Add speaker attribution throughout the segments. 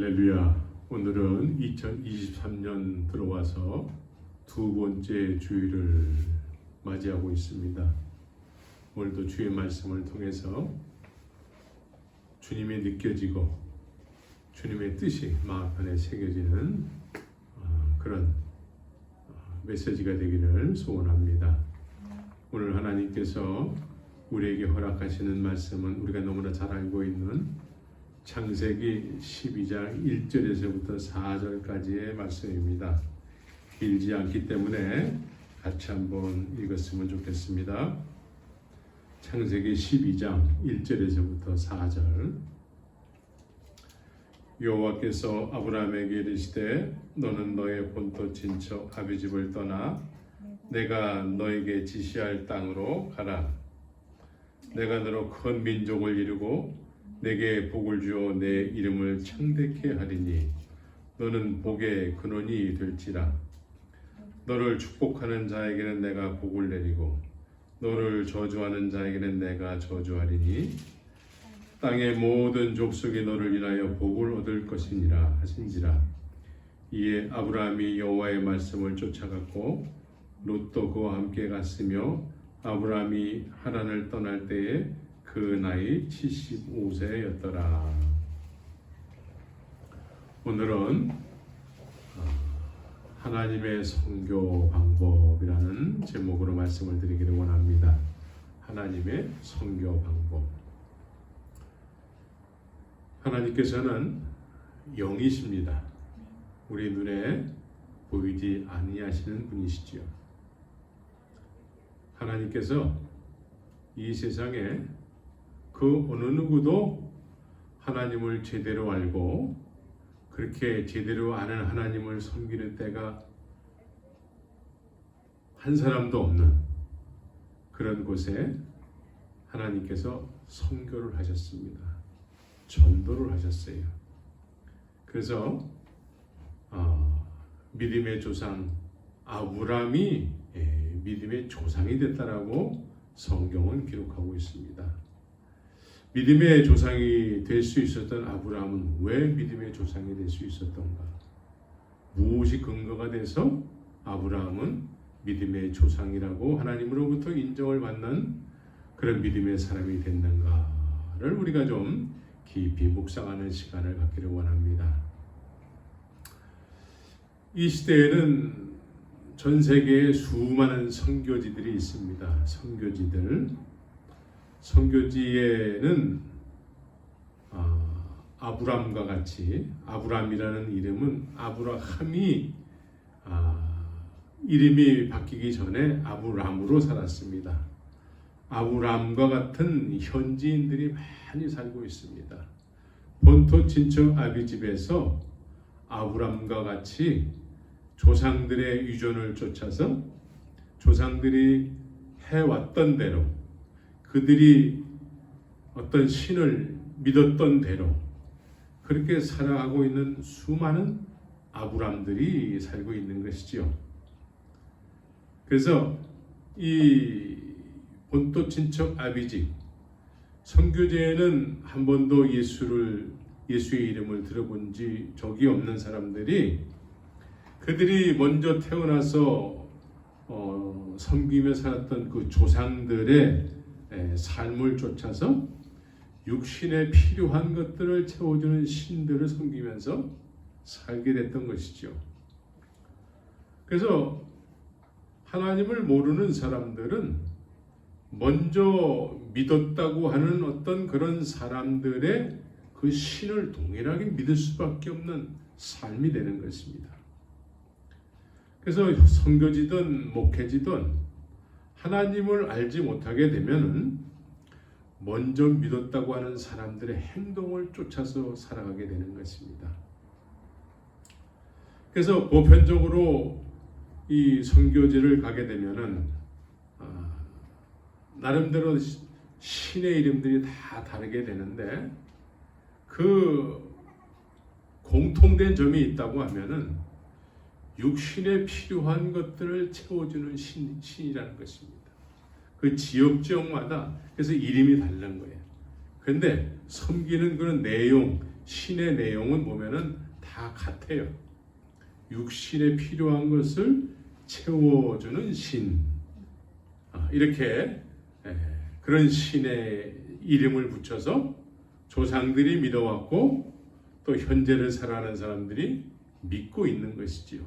Speaker 1: 할렐루야. 오늘은 2023년 들어와서 두 번째 주일을 맞이하고 있습니다. 오늘도 주의 말씀을 통해서 주님의 느껴지고 주님의 뜻이 마음 안에 새겨지는 그런 메시지가 되기를 소원합니다. 오늘 하나님께서 우리에게 허락하시는 말씀은 우리가 너무나 잘 알고 있는 창세기 12장 1절에서부터 4절까지의 말씀입니다. 길지 않기 때문에 같이 한번 읽었으면 좋겠습니다. 창세기 12장 1절에서부터 4절. 여호와께서 아브라함에게 이르시되 너는 너의 본토 친척 아비 집을 떠나 내가 너에게 지시할 땅으로 가라. 내가 너로 큰 민족을 이루고 내게 복을 주어 내 이름을 창대케 하리니 너는 복의 근원이 될지라. 너를 축복하는 자에게는 내가 복을 내리고 너를 저주하는 자에게는 내가 저주하리니 땅의 모든 족속이 너를 인하여 복을 얻을 것이니라 하신지라. 이에 아브라함이 여호와의 말씀을 쫓아갔고 롯도 그와 함께 갔으며 아브라함이 하란을 떠날 때에 그 나이 75세였더라. 오늘은 하나님의 선교 방법이라는 제목으로 말씀을 드리기를 원합니다. 하나님의 선교 방법. 하나님께서는 영이십니다. 우리 눈에 보이지 아니하시는 분이시지요. 하나님께서 이 세상에 그 어느 누구도 하나님을 제대로 알고 그렇게 제대로 아는 하나님을 섬기는 때가 한 사람도 없는 그런 곳에 하나님께서 선교를 하셨습니다. 전도를 하셨어요. 그래서 믿음의 조상 아브라함이 믿음의 조상이 됐다라고 성경은 기록하고 있습니다. 믿음의 조상이 될 수 있었던 아브라함은 왜 믿음의 조상이 될 수 있었던가? 무엇이 근거가 돼서 아브라함은 믿음의 조상이라고 하나님으로부터 인정을 받는 그런 믿음의 사람이 됐는가를 우리가 좀 깊이 묵상하는 시간을 갖기를 원합니다. 이 시대에는 전 세계에 수많은 선교지들이 있습니다. 선교지에는 아브람과 같이 아브람이라는 이름은 아브라함이 이름이 바뀌기 전에 아브람으로 살았습니다. 아브람과 같은 현지인들이 많이 살고 있습니다. 본토 친척 아비 집에서 아브람과 같이 조상들의 유전을 쫓아서 조상들이 해왔던 대로 그들이 어떤 신을 믿었던 대로 그렇게 살아가고 있는 수많은 아브람들이 살고 있는 것이지요. 그래서 이 본토 친척 아비집 선교제에는 한 번도 예수의 이름을 들어본 적이 없는 사람들이 그들이 먼저 태어나서 섬기며 살았던 그 조상들의 삶을 쫓아서 육신에 필요한 것들을 채워주는 신들을 섬기면서 살게 됐던 것이죠. 그래서 하나님을 모르는 사람들은 먼저 믿었다고 하는 어떤 그런 사람들의 그 신을 동일하게 믿을 수밖에 없는 삶이 되는 것입니다. 그래서 선교지든 목회지든 하나님을 알지 못하게 되면은 먼저 믿었다고 하는 사람들의 행동을 쫓아서 살아가게 되는 것입니다. 그래서 보편적으로 이 선교지를 가게 되면은 나름대로 신의 이름들이 다 다르게 되는데 그 공통된 점이 있다고 하면은 육신에 필요한 것들을 채워주는 신이라는 것입니다. 그 지역마다 그래서 이름이 다른 거예요. 그런데 섬기는 그런 내용, 신의 내용은 보면은 다 같아요. 육신에 필요한 것을 채워주는 신. 이렇게 그런 신의 이름을 붙여서 조상들이 믿어왔고 또 현재를 살아가는 사람들이 믿고 있는 것이지요.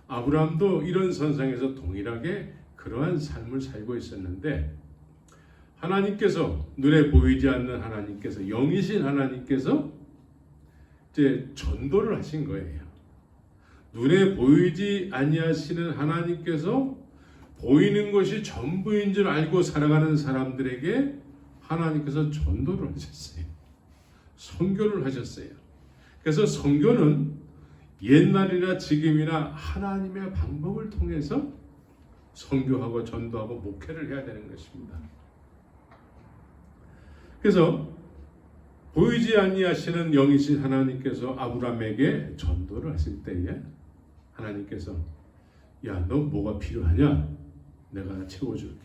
Speaker 1: 아브라함도 이런 선상에서 동일하게 그러한 삶을 살고 있었는데 하나님께서 눈에 보이지 않는 하나님께서 영이신 하나님께서 이제 전도를 하신 거예요. 눈에 보이지 아니하시는 하나님께서 보이는 것이 전부인 줄 알고 살아가는 사람들에게 하나님께서 전도를 하셨어요. 선교를 하셨어요. 그래서 선교는 옛날이나 지금이나 하나님의 방법을 통해서 선교하고 전도하고 목회를 해야 되는 것입니다. 그래서 보이지 아니하시는 영이신 하나님께서 아브라함에게 전도를 하실 때에 하나님께서 야, 너 뭐가 필요하냐? 내가 채워줄게.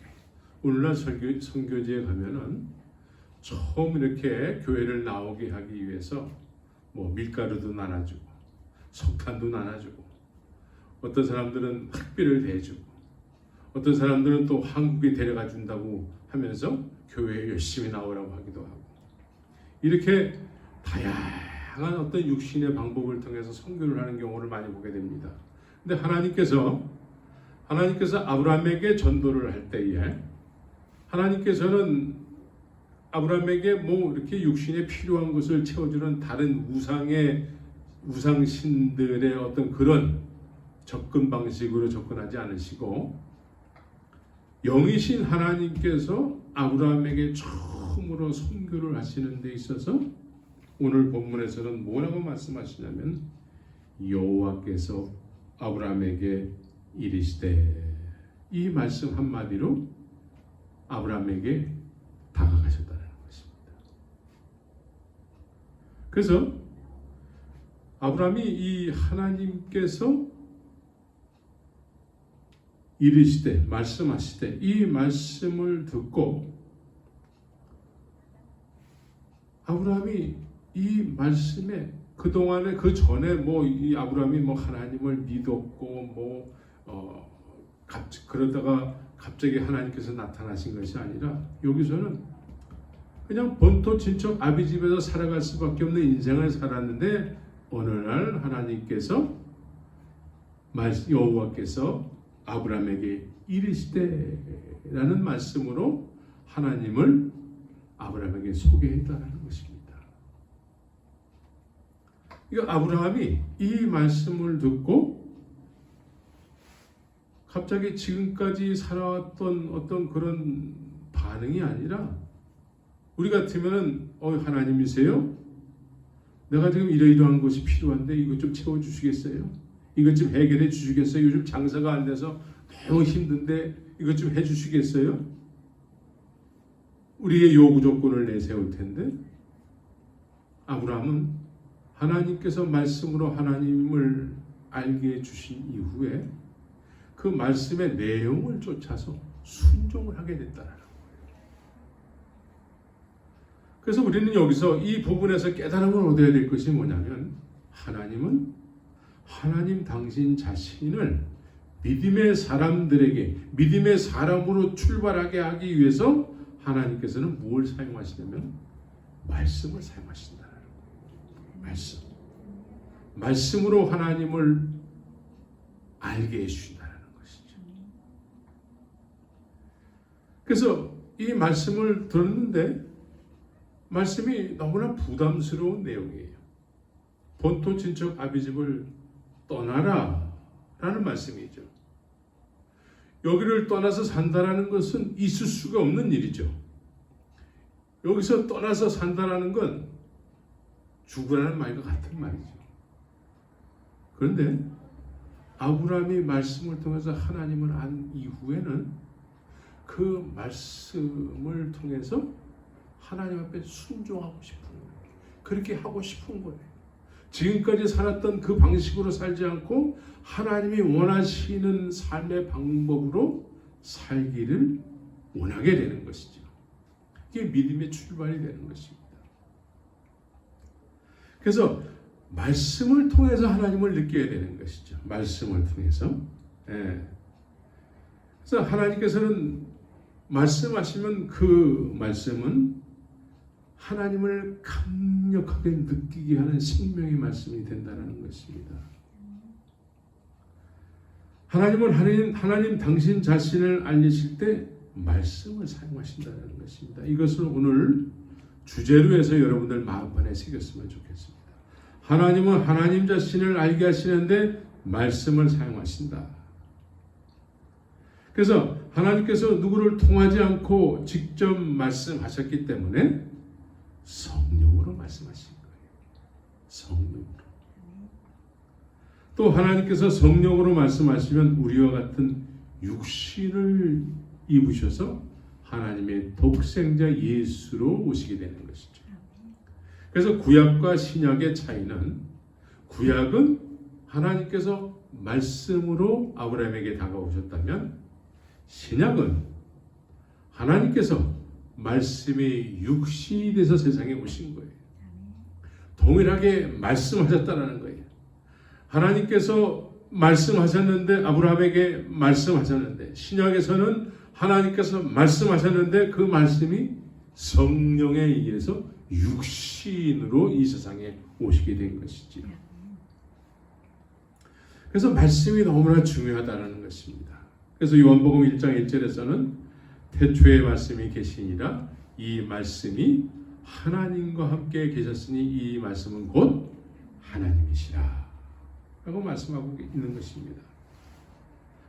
Speaker 1: 오늘날 선교지에 가면은 처음 이렇게 교회를 나오게 하기 위해서 뭐 밀가루도 나눠주고 석탄도 나눠주고 어떤 사람들은 학비를 대주고 어떤 사람들은 또 한국에 데려가 준다고 하면서 교회에 열심히 나오라고 하기도 하고 이렇게 다양한 어떤 육신의 방법을 통해서 선교를 하는 경우를 많이 보게 됩니다. 근데 하나님께서 아브라함에게 전도를 할 때에 하나님께서는 아브라함에게 뭐 이렇게 육신에 필요한 것을 채워주는 다른 우상신들의 어떤 그런 접근 방식으로 접근하지 않으시고 영이신 하나님께서 아브라함에게 처음으로 선교를 하시는 데 있어서 오늘 본문에서는 뭐라고 말씀하시냐면 여호와께서 아브라함에게 이르시되 이 말씀 한마디로 아브라함에게 다가가셨다는 것입니다. 그래서 아브라함이 이 하나님께서 이르시되 말씀하시되 이 말씀을 듣고 아브라함이 이 말씀에 그동안에 그 전에 뭐 이 아브라함이 뭐 하나님을 믿었고 그러다가 갑자기 하나님께서 나타나신 것이 아니라 여기서는 그냥 본토 친척 아비 집에서 살아갈 수밖에 없는 인생을 살았는데 어느 날 하나님께서 여호와께서 아브라함에게 이르시되라는 말씀으로 하나님을 아브라함에게 소개했다는 것입니다. 이거 아브라함이 이 말씀을 듣고 갑자기 지금까지 살아왔던 어떤 그런 반응이 아니라 우리 같으면은 하나님이세요? 내가 지금 이러이러한 것이 필요한데 이것 좀 채워주시겠어요? 이것 좀 해결해 주시겠어요? 요즘 장사가 안 돼서 너무 힘든데 이것 좀 해주시겠어요? 우리의 요구 조건을 내세울 텐데 아브라함은 하나님께서 말씀으로 하나님을 알게 해주신 이후에 그 말씀의 내용을 쫓아서 순종을 하게 됐다는 거예요. 그래서 우리는 여기서 이 부분에서 깨달음을 얻어야 될 것이 뭐냐면 하나님은 하나님 당신 자신을 믿음의 사람들에게 믿음의 사람으로 출발하게 하기 위해서 하나님께서는 무엇을 사용하시냐면 말씀을 사용하신다는 거예요. 말씀으로 하나님을 알게 해주신다는 것이죠. 그래서 이 말씀을 들었는데 말씀이 너무나 부담스러운 내용이에요. 본토 친척 아비 집을 떠나라 라는 말씀이죠. 여기를 떠나서 산다라는 것은 있을 수가 없는 일이죠. 여기서 떠나서 산다라는 건 죽으라는 말과 같은 말이죠. 그런데 아브라함이 말씀을 통해서 하나님을 안 이후에는 그 말씀을 통해서 하나님 앞에 순종하고 싶은 거예요. 그렇게 하고 싶은 거예요. 지금까지 살았던 그 방식으로 살지 않고 하나님이 원하시는 삶의 방법으로 살기를 원하게 되는 것이죠. 이게 믿음의 출발이 되는 것입니다. 그래서 말씀을 통해서 하나님을 느껴야 되는 것이죠. 말씀을 통해서. 예. 그래서 하나님께서는 말씀하시면 그 말씀은 하나님을 강력하게 느끼게 하는 생명의 말씀이 된다는 것입니다. 하나님은 하나님 당신 자신을 알리실 때 말씀을 사용하신다는 것입니다. 이것을 오늘 주제로 해서 여러분들 마음판에 새겼으면 좋겠습니다. 하나님은 하나님 자신을 알게 하시는데 말씀을 사용하신다. 그래서 하나님께서 누구를 통하지 않고 직접 말씀하셨기 때문에 성령으로 말씀하신 거예요. 성령으로. 또 하나님께서 성령으로 말씀하시면 우리와 같은 육신을 입으셔서 하나님의 독생자 예수로 오시게 되는 것이죠. 그래서 구약과 신약의 차이는, 구약은 하나님께서 말씀으로 아브라함에게 다가오셨다면 신약은 하나님께서 말씀이 육신이 돼서 세상에 오신 거예요. 동일하게 말씀하셨다는 거예요. 하나님께서 말씀하셨는데, 아브라함에게 말씀하셨는데, 신약에서는 하나님께서 말씀하셨는데 그 말씀이 성령에 의해서 육신으로 이 세상에 오시게 된 것이지요. 그래서 말씀이 너무나 중요하다는 것입니다. 그래서 요한복음 1장 1절에서는 태초에 말씀이 계시니라, 이 말씀이 하나님과 함께 계셨으니 이 말씀은 곧 하나님이시라 라고 말씀하고 있는 것입니다.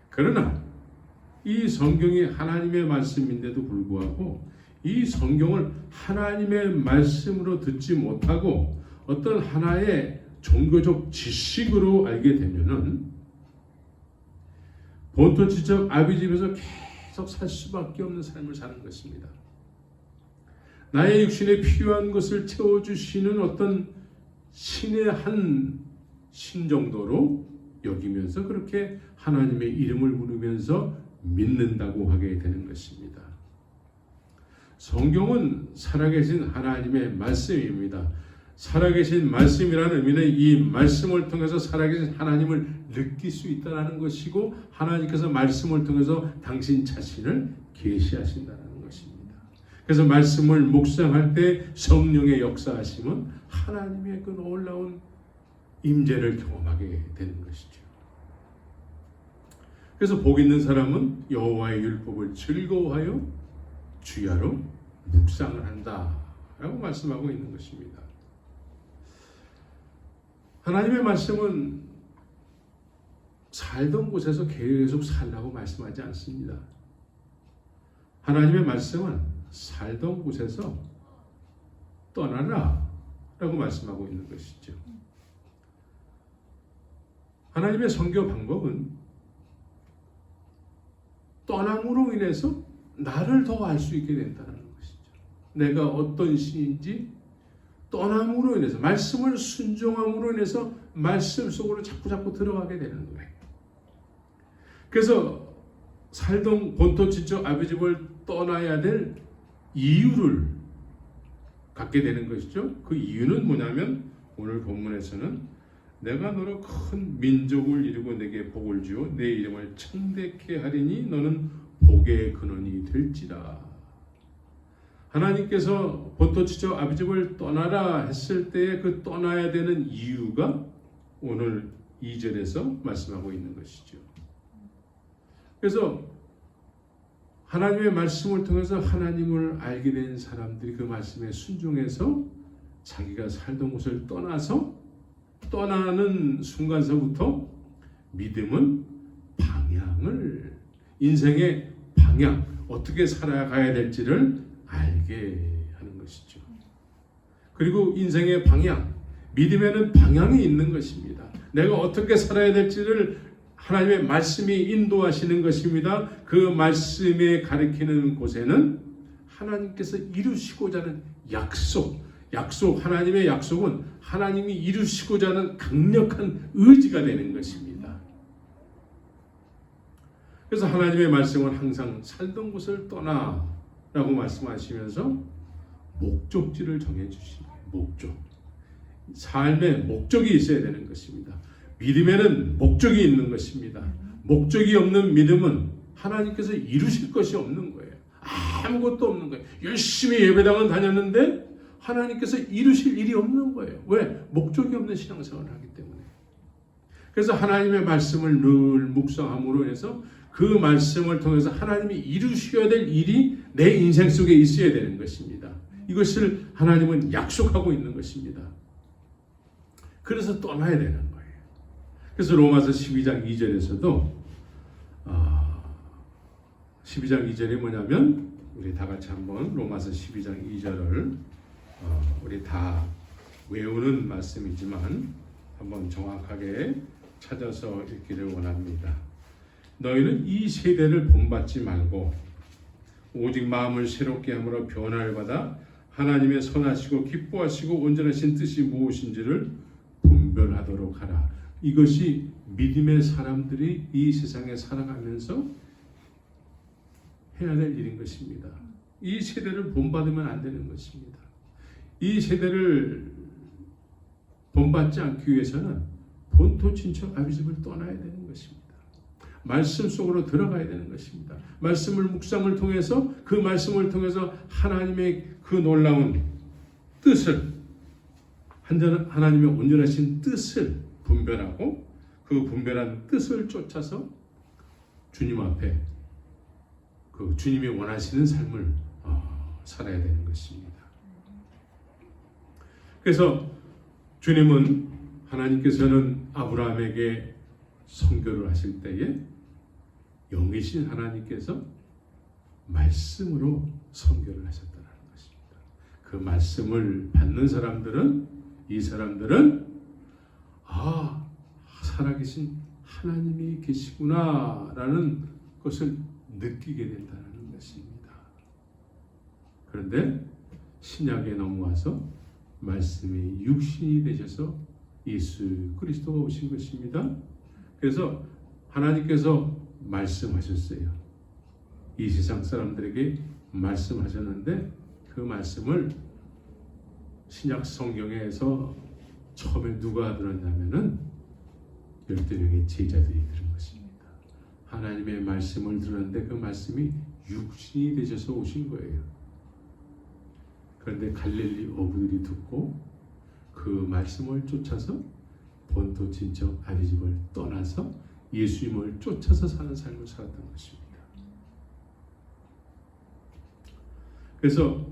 Speaker 1: 그러나 이 성경이 하나님의 말씀인데도 불구하고 이 성경을 하나님의 말씀으로 듣지 못하고 어떤 하나의 종교적 지식으로 알게 되면은 본토지적 아비집에서 계속 살 수밖에 없는 삶을 사는 것입니다. 나의 육신에 필요한 것을 채워주시는 어떤 신의 한 신 정도로 여기면서 그렇게 하나님의 이름을 부르면서 믿는다고 하게 되는 것입니다. 성경은 살아계신 하나님의 말씀입니다. 살아계신 말씀이라는 의미는 이 말씀을 통해서 살아계신 하나님을 느낄 수 있다는 것이고, 하나님께서 말씀을 통해서 당신 자신을 계시하신다는 것입니다. 그래서 말씀을 묵상할 때 성령의 역사하심은 하나님의 그 놀라운 임재를 경험하게 되는 것이죠. 그래서 복 있는 사람은 여호와의 율법을 즐거워하여 주야로 묵상을 한다 라고 말씀하고 있는 것입니다. 하나님의 말씀은 살던 곳에서 계속 살라고 말씀하지 않습니다. 하나님의 말씀은 살던 곳에서 떠나라 라고 말씀하고 있는 것이죠. 하나님의 선교 방법은 떠남으로 인해서 나를 더 알 수 있게 된다는 것이죠. 내가 어떤 신인지 떠남으로 인해서, 말씀을 순종함으로 인해서 말씀 속으로 자꾸 들어가게 되는 거예요. 그래서 살던 본토 친척 아비집을 떠나야 될 이유를 갖게 되는 것이죠. 그 이유는 뭐냐면 오늘 본문에서는 내가 너로 큰 민족을 이루고 내게 복을 주어 내 이름을 창대케 하리니 너는 복의 근원이 될지라. 하나님께서 본토 친척 아비집을 떠나라 했을 때에 그 떠나야 되는 이유가 오늘 2절에서 말씀하고 있는 것이죠. 그래서 하나님의 말씀을 통해서 하나님을 알게 된 사람들이 그 말씀에 순종해서 자기가 살던 곳을 떠나는 순간서부터 믿음은 방향을, 인생의 방향, 어떻게 살아가야 될지를 알게 하는 것이죠. 그리고 인생의 방향, 믿음에는 방향이 있는 것입니다. 내가 어떻게 살아야 될지를 하나님의 말씀이 인도하시는 것입니다. 그 말씀에 가리키는 곳에는 하나님께서 이루시고자 하는 약속, 하나님의 약속은 하나님이 이루시고자 하는 강력한 의지가 되는 것입니다. 그래서 하나님의 말씀은 항상 살던 곳을 떠나라고 말씀하시면서 목적지를 정해주시는 거예요. 목적. 삶에 목적이 있어야 되는 것입니다. 믿음에는 목적이 있는 것입니다. 목적이 없는 믿음은 하나님께서 이루실 것이 없는 거예요. 아무것도 없는 거예요. 열심히 예배당은 다녔는데 하나님께서 이루실 일이 없는 거예요. 왜? 목적이 없는 신앙생활을 하기 때문에. 그래서 하나님의 말씀을 늘 묵상함으로 해서 그 말씀을 통해서 하나님이 이루셔야 될 일이 내 인생 속에 있어야 되는 것입니다. 이것을 하나님은 약속하고 있는 것입니다. 그래서 떠나야 되는 거예요. 그래서 로마서 12장 2절에서도 12장 2절이 뭐냐면 우리 다 같이 한번 로마서 12장 2절을 우리 다 외우는 말씀이지만 한번 정확하게 찾아서 읽기를 원합니다. 너희는 이 세대를 본받지 말고 오직 마음을 새롭게 함으로 변화를 받아 하나님의 선하시고 기뻐하시고 온전하신 뜻이 무엇인지를 분별하도록 하라. 이것이 믿음의 사람들이 이 세상에 살아가면서 해야 될 일인 것입니다. 이 세대를 본받으면 안 되는 것입니다. 이 세대를 본받지 않기 위해서는 본토 친척 아비집을 떠나야 되는 것입니다. 말씀 속으로 들어가야 되는 것입니다. 말씀을 묵상을 통해서 그 말씀을 통해서 하나님의 그 놀라운 뜻을 하나님의 온전하신 뜻을 분별하고 그 분별한 뜻을 쫓아서 주님 앞에 그 주님이 원하시는 삶을 살아야 되는 것입니다. 그래서 주님은 하나님께서는 아브라함에게 선교를 하실 때에 영이신 하나님께서 말씀으로 선교를 하셨다는 것입니다. 그 말씀을 받는 사람들은 이 사람들은 살아계신 하나님이 계시구나라는 것을 느끼게 된다는 것입니다. 그런데 신약에 넘어와서 말씀이 육신이 되셔서 예수 그리스도가 오신 것입니다. 그래서 하나님께서 말씀하셨어요. 이 세상 사람들에게 말씀하셨는데 그 말씀을 신약 성경에서 처음에 누가 들었냐면은 12명의 제자들이 들은 것입니다. 하나님의 말씀을 들었는데 그 말씀이 육신이 되셔서 오신 거예요. 그런데 갈릴리 어부들이 듣고 그 말씀을 쫓아서 본토 친척 아비집을 떠나서 예수님을 쫓아서 사는 삶을 살았던 것입니다. 그래서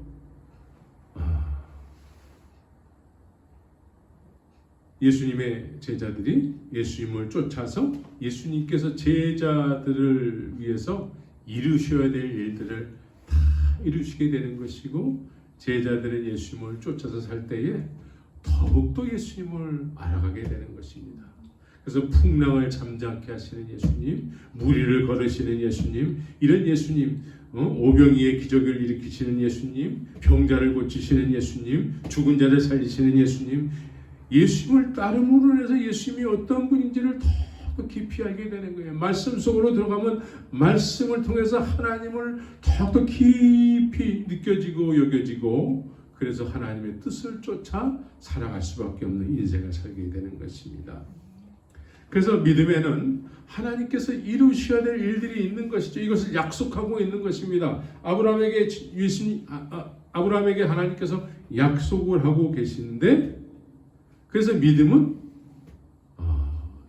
Speaker 1: 예수님의 제자들이 예수님을 쫓아서 예수님께서 제자들을 위해서 이루셔야 될 일들을 다 이루시게 되는 것이고 제자들은 예수님을 쫓아서 살 때에 더욱더 예수님을 알아가게 되는 것입니다. 그래서 풍랑을 잠잠케 하시는 예수님, 무리를 걸으시는 예수님, 이런 예수님, 오병이의 기적을 일으키시는 예수님, 병자를 고치시는 예수님, 죽은 자를 살리시는 예수님, 예수님을 따름으로 해서 예수님이 어떤 분인지를 더 깊이 알게 되는 거예요. 말씀 속으로 들어가면 말씀을 통해서 하나님을 더욱더 깊이 느껴지고 여겨지고 그래서 하나님의 뜻을 쫓아 살아갈 수밖에 없는 인생을 살게 되는 것입니다. 그래서 믿음에는 하나님께서 이루셔야 될 일들이 있는 것이죠. 이것을 약속하고 있는 것입니다. 아브라함에게 하나님께서 약속을 하고 계시는데 그래서 믿음은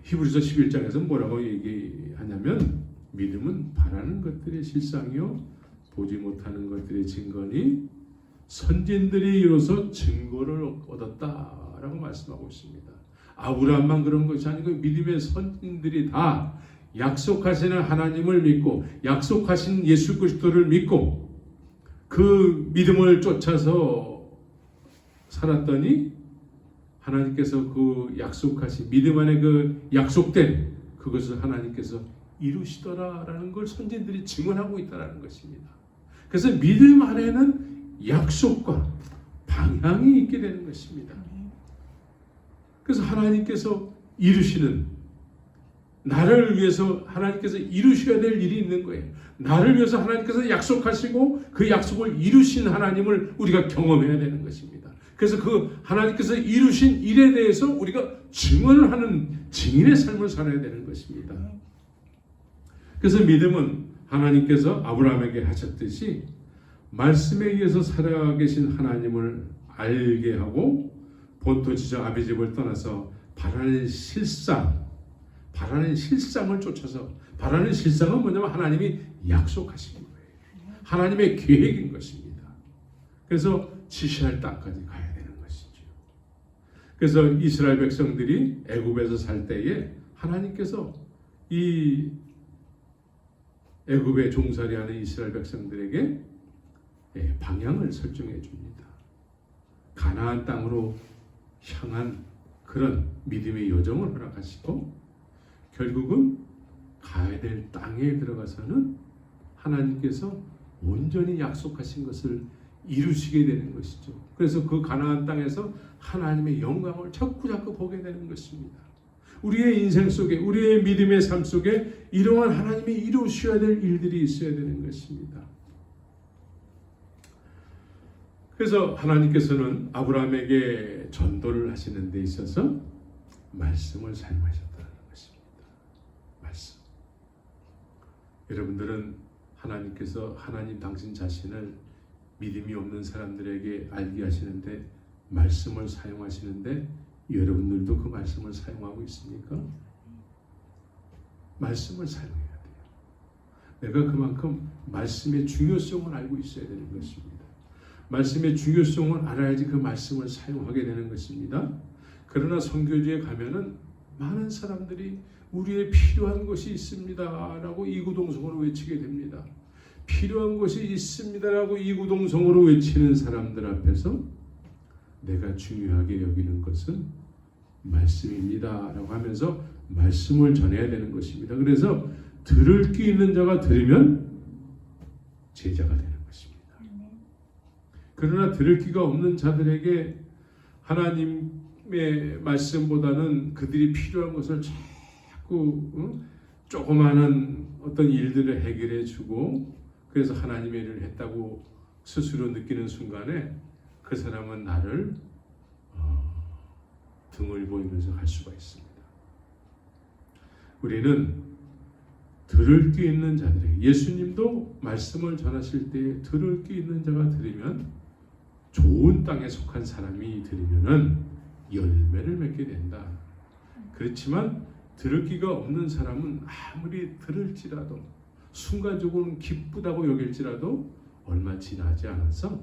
Speaker 1: 히브리서 11장에서 뭐라고 얘기하냐면 믿음은 바라는 것들의 실상이요 보지 못하는 것들의 증거니 선진들이 이로써 증거를 얻었다라고 말씀하고 있습니다. 아브라함만 그런 것이 아니고 믿음의 선진들이 다 약속하시는 하나님을 믿고 약속하신 예수 그리스도를 믿고 그 믿음을 쫓아서 살았더니 하나님께서 그 약속하신 믿음 안에 그 약속된 그것을 하나님께서 이루시더라라는 걸 선진들이 증언하고 있다라는 것입니다. 그래서 믿음 안에는 약속과 방향이 있게 되는 것입니다. 그래서 하나님께서 이루시는 나를 위해서 하나님께서 이루셔야 될 일이 있는 거예요. 나를 위해서 하나님께서 약속하시고 그 약속을 이루신 하나님을 우리가 경험해야 되는 것입니다. 그래서 그 하나님께서 이루신 일에 대해서 우리가 증언을 하는 증인의 삶을 살아야 되는 것입니다. 그래서 믿음은 하나님께서 아브라함에게 하셨듯이 말씀에 의해서 살아계신 하나님을 알게 하고 본토 지저 아비 집을 떠나서 바라는 실상을 쫓아서, 바라는 실상은 뭐냐면 하나님이 약속하신 거예요. 하나님의 계획인 것입니다. 그래서 지시할 땅까지 가야 되는 것이죠. 그래서 이스라엘 백성들이 애굽에서 살 때에 하나님께서 이 애굽에 종살이하는 이스라엘 백성들에게 방향을 설정해 줍니다. 가나안 땅으로 향한 그런 믿음의 여정을 허락하시고 결국은 가야 될 땅에 들어가서는 하나님께서 온전히 약속하신 것을 이루시게 되는 것이죠. 그래서 그 가나안 땅에서 하나님의 영광을 자꾸 보게 되는 것입니다. 우리의 인생 속에, 우리의 믿음의 삶 속에 이러한 하나님이 이루셔야 될 일들이 있어야 되는 것입니다. 그래서 하나님께서는 아브라함에게 전도를 하시는 데 있어서 말씀을 사용하셨다는 것입니다. 말씀. 여러분들은 하나님께서 하나님 당신 자신을 믿음이 없는 사람들에게 알게 하시는데 말씀을 사용하시는데 여러분들도 그 말씀을 사용하고 있습니까? 말씀을 사용해야 돼요. 내가 그만큼 말씀의 중요성을 알고 있어야 되는 것입니다. 말씀의 중요성을 알아야지 그 말씀을 사용하게 되는 것입니다. 그러나 선교지에 가면은 많은 사람들이 우리의 필요한 것이 있습니다라고 이구동성으로 외치게 됩니다. 필요한 것이 있습니다라고 이구동성으로 외치는 사람들 앞에서 내가 중요하게 여기는 것은 말씀입니다라고 하면서 말씀을 전해야 되는 것입니다. 그래서 들을 귀 있는 자가 들으면 제자가 되는 것입니다. 그러나 들을 귀가 없는 자들에게 하나님의 말씀보다는 그들이 필요한 것을 자꾸 조그마한 어떤 일들을 해결해 주고 그래서 하나님의 일을 했다고 스스로 느끼는 순간에 그 사람은 나를 등을 보이면서 갈 수가 있습니다. 우리는 들을 귀 있는 자들에게, 예수님도 말씀을 전하실 때 들을 귀 있는 자가 들으면, 좋은 땅에 속한 사람이 들으면은 열매를 맺게 된다. 그렇지만 들을 귀가 없는 사람은 아무리 들을지라도 순간적으로는 기쁘다고 여길지라도 얼마 지나지 않아서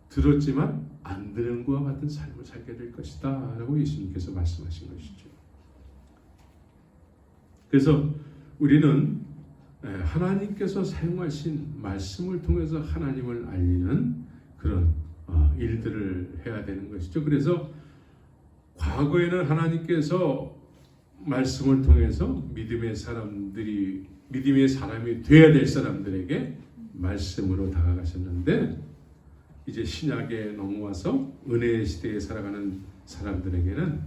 Speaker 1: 들었지만 안 들은 것과 같은 삶을 살게 될 것이다 라고 예수님께서 말씀하신 것이죠. 그래서 우리는 하나님께서 사용하신 말씀을 통해서 하나님을 알리는 그런 일들을 해야 되는 것이죠. 그래서 과거에는 하나님께서 말씀을 통해서 믿음의 사람이 되어야 될 사람들에게 말씀으로 다가가셨는데, 이제 신약에 넘어와서 은혜의 시대에 살아가는 사람들에게는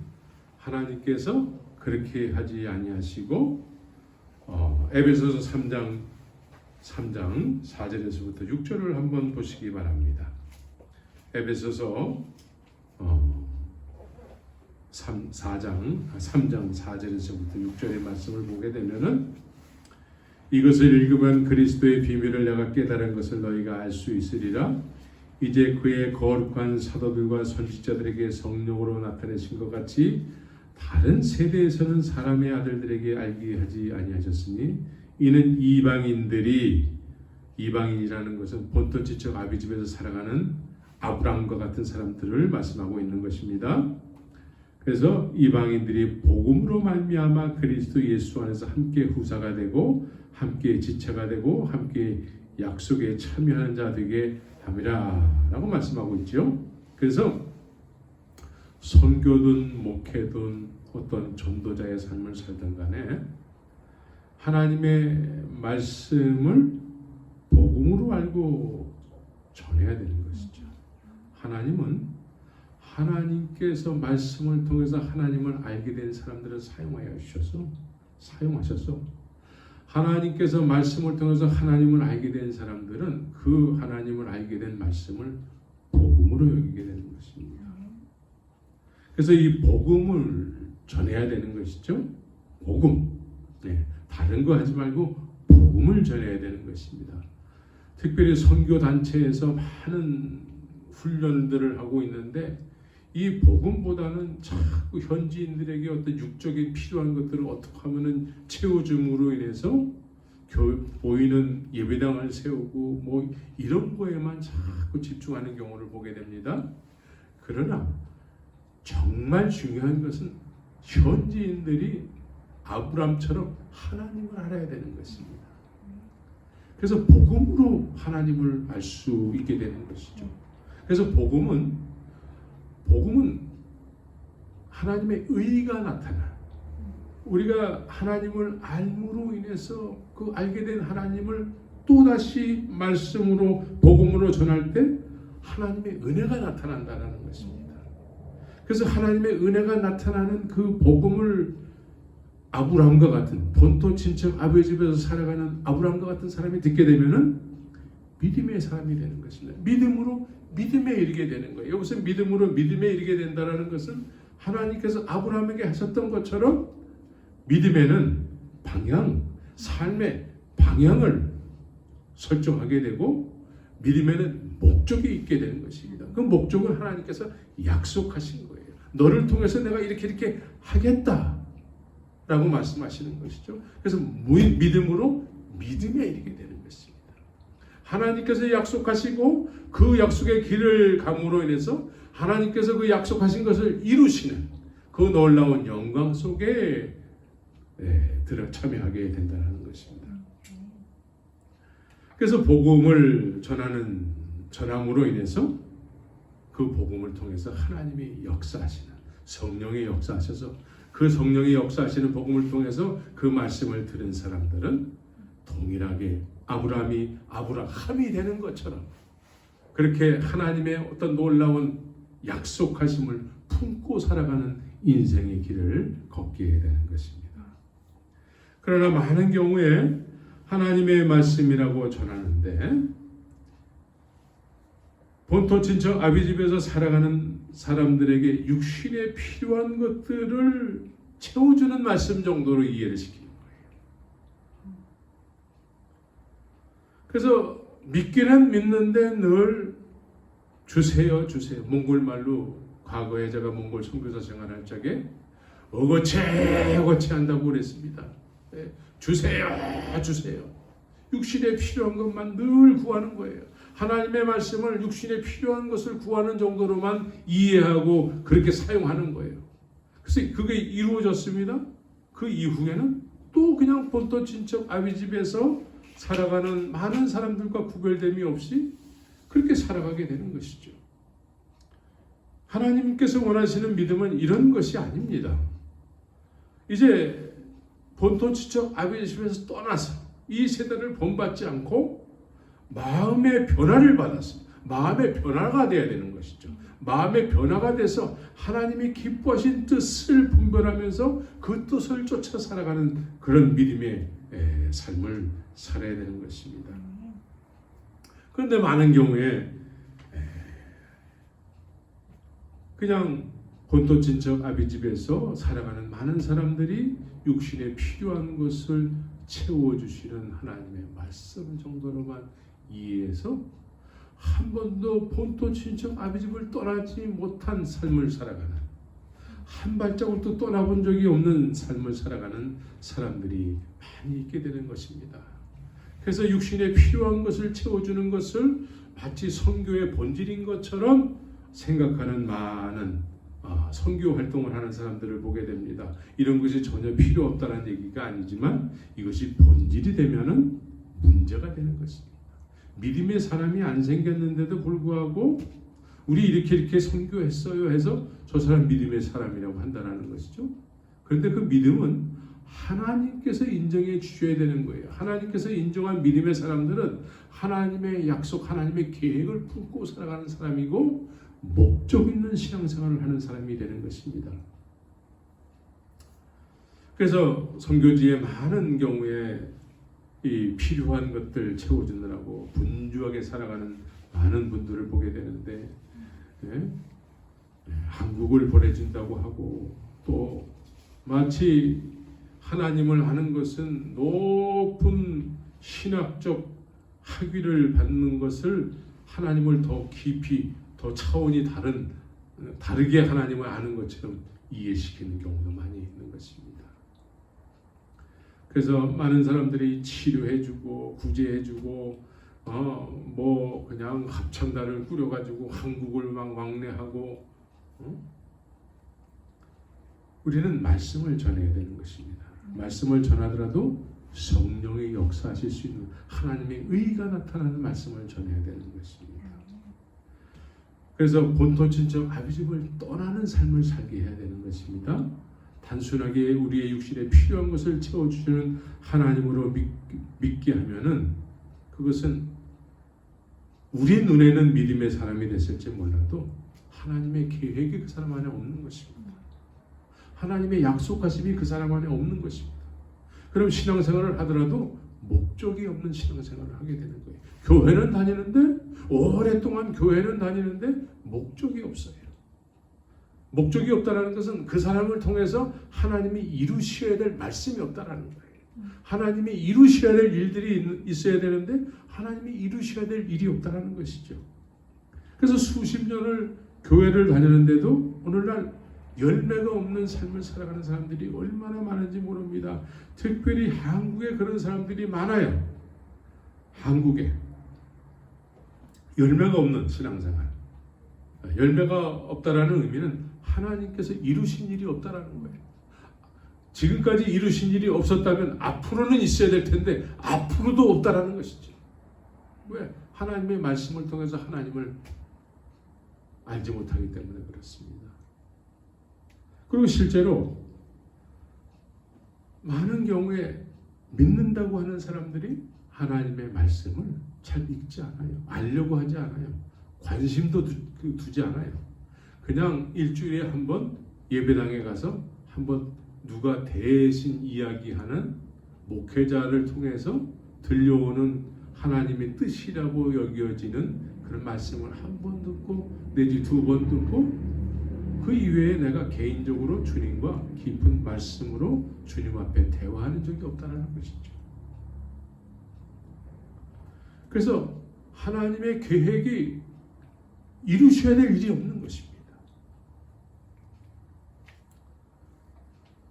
Speaker 1: 하나님께서 그렇게 하지 아니하시고 에베소서 3장 4절에서부터 6절을 한번 보시기 바랍니다. 에베소서 3장 4절에서부터 6절의 말씀을 보게 되면은, 이것을 읽으면 그리스도의 비밀을 내가 깨달은 것을 너희가 알 수 있으리라. 이제 그의 거룩한 사도들과 선지자들에게 성령으로 나타내신 것 같이 다른 세대에서는 사람의 아들들에게 알게 하지 아니하셨으니, 이는 이방인이라는 것은 본토 지척 아비 집에서 살아가는 아브라함과 같은 사람들을 말씀하고 있는 것입니다. 그래서 이방인들이 복음으로 말미암아 그리스도 예수 안에서 함께 후사가 되고 함께 지체가 되고 함께 약속에 참여하는 자 되게 함이라 라고 말씀하고 있죠. 그래서 선교든 목회든 어떤 전도자의 삶을 살든 간에 하나님의 말씀을 복음으로 알고 전해야 되는 것이죠. 하나님은 하나님께서 말씀을 통해서 하나님을 알게 된 사람들을 사용하셔서 하나님께서 말씀을 통해서 하나님을 알게 된 사람들은 그 하나님을 알게 된 말씀을 복음 복음으로 여기게 되는 것입니다. 그래서 이 복음을 전해야 되는 것이죠. 복음. 네, 다른 거 하지 말고 복음을 전해야 되는 것입니다. 특별히 선교 단체에서 많은 훈련들을 하고 있는데 이 복음보다는 자꾸 현지인들에게 어떤 육적인 필요한 것들을 어떻게 하면은 채워줌으로 인해서 보이는 예배당을 세우고 뭐 이런 거에만 자꾸 집중하는 경우를 보게 됩니다. 그러나 정말 중요한 것은 현지인들이 아브람처럼 하나님을 알아야 되는 것입니다. 그래서 복음으로 하나님을 알 수 있게 되는 것이죠. 그래서 복음은 하나님의 의가 나타나. 우리가 하나님을 알므로 인해서 그 알게 된 하나님을 또다시 말씀으로 복음으로 전할 때 하나님의 은혜가 나타난다는 것입니다. 그래서 하나님의 은혜가 나타나는 그 복음을 아브라함과 같은 본토 친척 아버지 집에서 살아가는 아브라함과 같은 사람이 듣게 되면은 믿음의 사람이 되는 것입니다. 믿음으로 믿음에 이르게 되는 거예요. 여기서 믿음으로 믿음에 이르게 된다는 것은 하나님께서 아브라함에게 하셨던 것처럼 믿음에는 삶의 방향을 설정하게 되고 믿음에는 목적이 있게 되는 것입니다. 그 목적은 하나님께서 약속하신 거예요. 너를 통해서 내가 이렇게 하겠다 라고 말씀하시는 것이죠. 그래서 믿음으로 믿음에 이르게 되는 것입니다. 하나님께서 약속하시고 그 약속의 길을 감으로 인해서 하나님께서 그 약속하신 것을 이루시는 그 놀라운 영광 속에 참여하게 된다는 것입니다. 그래서 복음을 전함으로 인해서 그 복음을 통해서 하나님이 역사하시는 성령이 역사하셔서 그 성령이 역사하시는 복음을 통해서 그 말씀을 들은 사람들은 동일하게 아브라함이 되는 것처럼 그렇게 하나님의 어떤 놀라운 약속하심을 품고 살아가는 인생의 길을 걷게 되는 것입니다. 그러나 많은 경우에 하나님의 말씀이라고 전하는데 본토 친척 아비 집에서 살아가는 사람들에게 육신에 필요한 것들을 채워주는 말씀 정도로 이해를 시키는 거예요. 그래서 믿기는 믿는데 늘 주세요. 몽골말로 과거에 제가 몽골 선교사 생활할 적에 어거채 한다고 그랬습니다. 주세요. 육신에 필요한 것만 늘 구하는 거예요. 하나님의 말씀을 육신에 필요한 것을 구하는 정도로만 이해하고 그렇게 사용하는 거예요. 그래서 그게 이루어졌습니다. 그 이후에는 또 그냥 본토 친척 아비 집에서 살아가는 많은 사람들과 구별됨이 없이 그렇게 살아가게 되는 것이죠. 하나님께서 원하시는 믿음은 이런 것이 아닙니다. 이제 본토 친척 아비 집에서 떠나서 이 세대를 본받지 않고 마음의 변화를 받았습니다. 마음의 변화가 되어야 되는 것이죠. 마음의 변화가 돼서 하나님이 기뻐하신 뜻을 분별하면서 그 뜻을 쫓아 살아가는 그런 믿음의 삶을 살아야 되는 것입니다. 그런데 많은 경우에 그냥 본토 친척 아비 집에서 살아가는 많은 사람들이 육신에 필요한 것을 채워주시는 하나님의 말씀 정도로만 이해해서 한 번도 본토 친척 아비 집을 떠나지 못한 삶을 살아가는, 한 발자국도 떠나본 적이 없는 삶을 살아가는 사람들이 많이 있게 되는 것입니다. 그래서 육신에 필요한 것을 채워주는 것을 마치 선교의 본질인 것처럼 생각하는 많은 선교 활동을 하는 사람들을 보게 됩니다. 이런 것이 전혀 필요 없다는 얘기가 아니지만 이것이 본질이 되면은 문제가 되는 것입니다. 믿음의 사람이 안 생겼는데도 불구하고 우리 이렇게 선교했어요 해서 저 사람 믿음의 사람이라고 한다는 것이죠. 그런데 그 믿음은 하나님께서 인정해 주셔야 되는 거예요. 하나님께서 인정한 믿음의 사람들은 하나님의 약속, 하나님의 계획을 품고 살아가는 사람이고 목적 있는 신앙생활을 하는 사람이 되는 것입니다. 그래서 선교지에 많은 경우에 이 필요한 것들 채워주느라고 분주하게 살아가는 많은 분들을 보게 되는데 예? 한국을 보내준다고 하고 또 마치 하나님을 아는 것은 높은 신학적 학위를 받는 것을 하나님을 더 깊이 더 차원이 다르게 하나님을 아는 것처럼 이해시키는 경우도 많이 있는 것입니다. 그래서 많은 사람들이 치료해주고 구제해주고 뭐 그냥 합창단을 꾸려가지고 한국을 막 왕래하고 우리는 말씀을 전해야 되는 것입니다. 말씀을 전하더라도 성령의 역사하실 수 있는 하나님의 의가 나타나는 말씀을 전해야 되는 것입니다. 그래서 본토 친척 아비집을 떠나는 삶을 살게 해야 되는 것입니다. 단순하게 우리의 육신에 필요한 것을 채워주시는 하나님으로 믿게 하면은 그것은 우리 눈에는 믿음의 사람이 됐을지 몰라도 하나님의 계획이 그 사람 안에 없는 것입니다. 하나님의 약속하심이 그 사람 안에 없는 것입니다. 그럼 신앙생활을 하더라도 목적이 없는 신앙생활을 하게 되는 거예요. 교회는 다니는데 오랫동안 교회는 다니는데 목적이 없어요. 목적이 없다는 것은 그 사람을 통해서 하나님이 이루셔야 될 말씀이 없다는 거예요. 하나님이 이루셔야 될 일들이 있어야 되는데 하나님이 이루셔야 될 일이 없다는 것이죠. 그래서 수십 년을 교회를 다니는데도 오늘날 열매가 없는 삶을 살아가는 사람들이 얼마나 많은지 모릅니다. 특별히 한국에 그런 사람들이 많아요. 한국에 열매가 없는 신앙생활. 열매가 없다라는 의미는 하나님께서 이루신 일이 없다라는 거예요. 지금까지 이루신 일이 없었다면 앞으로는 있어야 될 텐데 앞으로도 없다라는 것이죠. 왜? 하나님의 말씀을 통해서 하나님을 알지 못하기 때문에 그렇습니다. 그리고 실제로 많은 경우에 믿는다고 하는 사람들이 하나님의 말씀을 잘 읽지 않아요. 알려고 하지 않아요. 관심도 두지 않아요. 그냥 일주일에 한 번 예배당에 가서 한번 누가 대신 이야기하는 목회자를 통해서 들려오는 하나님의 뜻이라고 여겨지는 그런 말씀을 한 번 듣고 내지 두 번 듣고 그 이외에 내가 개인적으로 주님과 깊은 말씀으로 주님 앞에 대화하는 적이 없다는 것이죠. 그래서 하나님의 계획이 이루셔야 될 일이 없는 것입니다.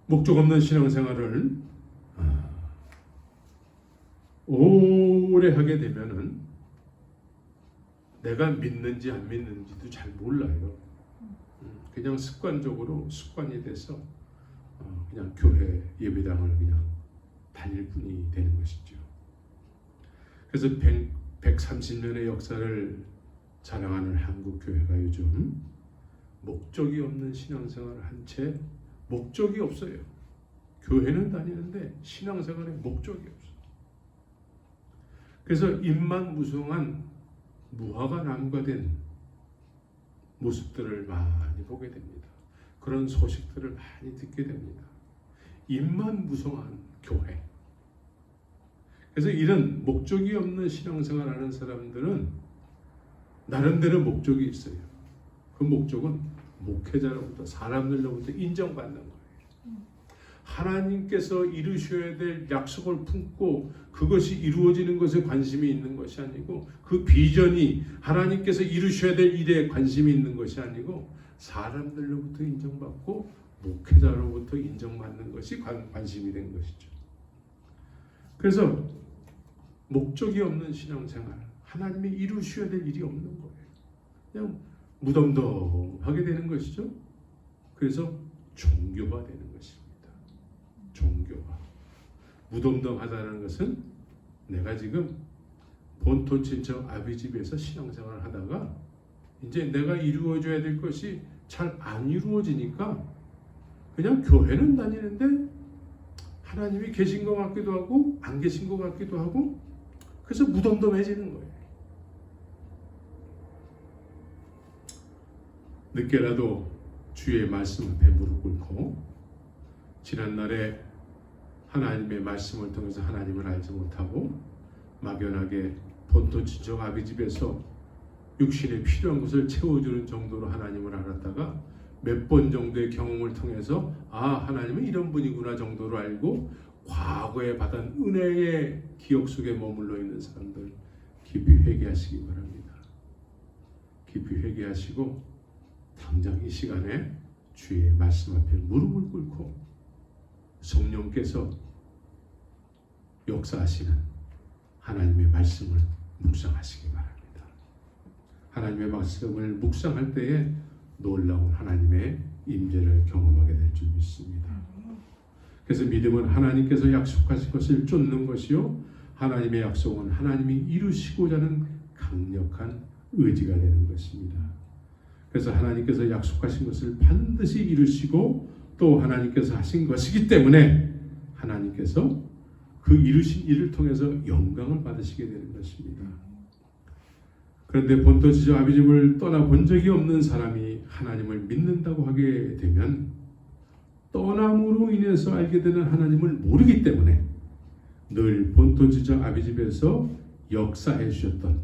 Speaker 1: 목적 없는 신앙생활을 오래 하게 되면은 내가 믿는지 안 믿는지도 잘 몰라요. 그냥 습관적으로 습관이 돼서 그냥 교회 예배당을 그냥 다닐 뿐이 되는 것이죠. 그래서 130년의 역사를 자랑하는 한국 교회가 요즘 목적이 없는 신앙생활을 한 채 목적이 없어요. 교회는 다니는데 신앙생활에 목적이 없어요. 그래서 입만 무성한 무화과 나무가 된 모습들을 많이 보게 됩니다. 그런 소식들을 많이 듣게 됩니다. 입만 무성한 교회. 그래서 이런 목적이 없는 신앙생활을 하는 사람들은 나름대로 목적이 있어요. 그 목적은 목회자로부터 사람들로부터 인정받는 거예요. 하나님께서 이루셔야 될 약속을 품고 그것이 이루어지는 것에 관심이 있는 것이 아니고 그 비전이 하나님께서 이루셔야 될 일에 관심이 있는 것이 아니고 사람들로부터 인정받고 목회자로부터 인정받는 것이 관심이 된 것이죠. 그래서 목적이 없는 신앙생활, 하나님이 이루셔야 될 일이 없는 거예요. 그냥 무덤덤하게 되는 것이죠. 그래서 종교가 되는 것입니다. 종교가. 무덤덤하다는 것은 내가 지금 본토 친척 아비집에서 신앙생활을 하다가 이제 내가 이루어져야 될 것이 잘 안 이루어지니까 그냥 교회는 다니는데 하나님이 계신 것 같기도 하고 안 계신 것 같기도 하고 그래서 무덤덤해지는 거예요. 늦게라도 주의 말씀 앞에 무릎 꿇고 지난날에 하나님의 말씀을 통해서 하나님을 알지 못하고 막연하게 본토 친척 아비집에서 육신에 필요한 것을 채워주는 정도로 하나님을 알았다가 몇 번 정도의 경험을 통해서 하나님은 이런 분이구나 정도로 알고 과거에 받은 은혜의 기억 속에 머물러 있는 사람들 깊이 회개하시기 바랍니다. 깊이 회개하시고 당장 이 시간에 주의 말씀 앞에 무릎을 꿇고 성령께서 역사하시는 하나님의 말씀을 묵상하시기 바랍니다. 하나님의 말씀을 묵상할 때에 놀라운 하나님의 임재를 경험하게 될 줄 믿습니다. 그래서 믿음은 하나님께서 약속하신 것을 쫓는 것이요, 하나님의 약속은 하나님이 이루시고자 하는 강력한 의지가 되는 것입니다. 그래서 하나님께서 약속하신 것을 반드시 이루시고 또 하나님께서 하신 것이기 때문에 하나님께서 그 이루신 일을 통해서 영광을 받으시게 되는 것입니다. 그런데 본토 지저 아비집을 떠나본 적이 없는 사람이 하나님을 믿는다고 하게 되면 떠남으로 인해서 알게 되는 하나님을 모르기 때문에 늘 본토 지저 아비집에서 역사해 주셨던,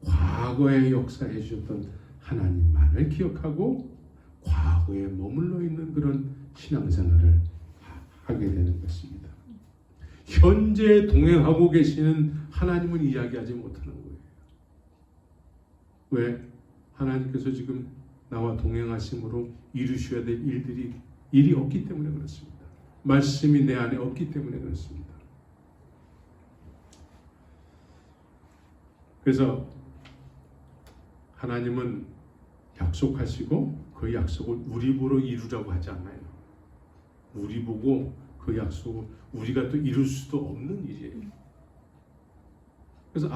Speaker 1: 과거에 역사해 주셨던 하나님만을 기억하고 과거에 머물러 있는 그런 신앙생활을 하게 되는 것입니다. 현재 동행하고 계시는 하나님은 이야기하지 못하는 거예요. 왜? 하나님께서 지금 나와 동행하심으로 이루셔야 될 일이 없기 때문에 그렇습니다. 말씀이 내 안에 없기 때문에 그렇습니다. 그래서 하나님은 약속하시고 그 약속을 우리 보러 이루라고 하지 않아요. 우리 보고 그 약속을 우리가 또 이룰 수도 없는 일이에요. 그래서